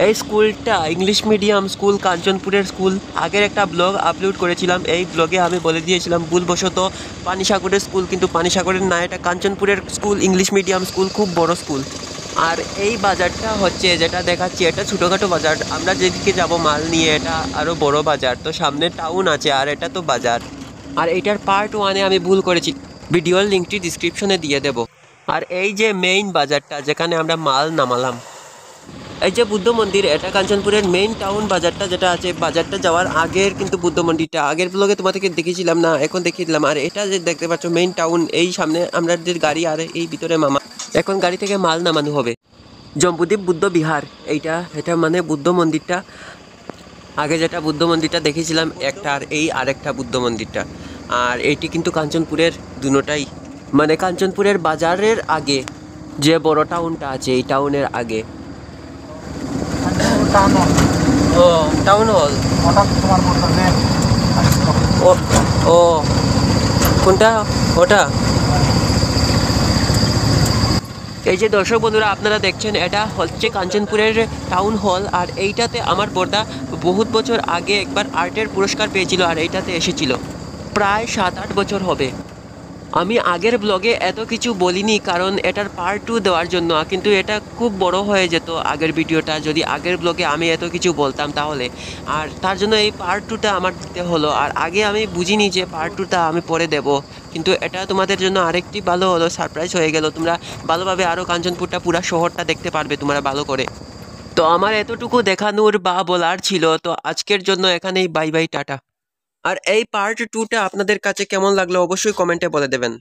এই স্কুলটা English medium school, কাঞ্চনপুরের school. আগের একটা ব্লগ আপলোড করেছিলাম, এই ব্লগে আমি বলে দিয়েছিলাম ভুলবশত পানিসাগরের স্কুল, কিন্তু পানিসাগরের না, এটা কাঞ্চনপুরের স্কুল, ইংলিশ মিডিয়াম স্কুল, খুব বড় স্কুল। আর এই বাজারটা হচ্ছে যেটা দেখাচ্ছি, এটা ছোটোখাটো বাজার। আমরা যেদিকে যাব মাল নিয়ে, এটা আরও বড় বাজার। তো সামনে টাউন আছে আর এটা তো বাজার। আর এইটার পার্ট ওয়ানে আমি ভুল করেছি, ভিডিওর লিঙ্কটি ডিসক্রিপশনে দিয়ে দেব। আর এই যে মেইন বাজারটা যেখানে আমরা মাল নামালাম, এই যে বুদ্ধ মন্দির, এটা কাঞ্চনপুরের মেইন টাউন বাজারটা যেটা আছে। বাজারটা যাওয়ার আগের কিন্তু বুদ্ধ মন্দিরটা, আগের ব্লগে তোমাদেরকে দেখিয়েছিলাম না, এখন দেখিয়ে দিলাম। আর এটা যে দেখতে পাচ্ছ মেইন টাউন, এই সামনে আমরা যে গাড়ি, আর এই ভিতরে মামা এখন গাড়ি থেকে মাল নামানো হবে। জম্বুদ্বীপ বুদ্ধ বিহার, এটা মানে বুদ্ধ মন্দিরটা। আগে যেটা বুদ্ধ মন্দিরটা দেখেছিলাম একটা, আর এই আরেকটা বুদ্ধ মন্দিরটা। আর এইটি কিন্তু কাঞ্চনপুরের দুটোটাই, মানে কাঞ্চনপুরের বাজারের আগে যে বড় টাউনটা আছে, এই টাউনের আগে। ও টাউন হল, ও ও কোনটা ওটা? এই যে দর্শক বন্ধুরা আপনারা দেখছেন, এটা হচ্ছে কাঞ্চনপুরের টাউন হল। আর এইটাতে আমার বড়দা বহুত বছর আগে একবার আর্টের পুরস্কার পেয়েছিল, আর এইটাতে এসেছিল প্রায় 7-8 বছর হবে। আমি আগের ব্লগে এত কিছু বলিনি কারণ এটার পার্ট 2 দেওয়ার জন্য, কিন্তু এটা খুব বড় হয়ে যেত আগের ভিডিওটা যদি আগের ব্লগে আমি এত কিছু বলতাম তাহলে। আর তার জন্য এই পার্ট 2টা আমার দিতে হলো। আর আগে আমি বুঝিনি যে পার্ট 2টা আমি পরে দেব, কিন্তু এটা তোমাদের জন্য আরেকটি ভালো হলো, সারপ্রাইজ হয়ে গেল। তোমরা ভালোভাবে আরও কাঞ্চনপুরটা পুরা শহরটা দেখতে পারবে তোমরা ভালো করে। তো আমার এতটুকু দেখানোর বা বলার ছিল। তো আজকের জন্য এখানেই বাই বাই, টাটা। আর এই পার্ট 2টা আপনাদের কাছে কেমন লাগলো অবশ্যই কমেন্টে বলে দেবেন।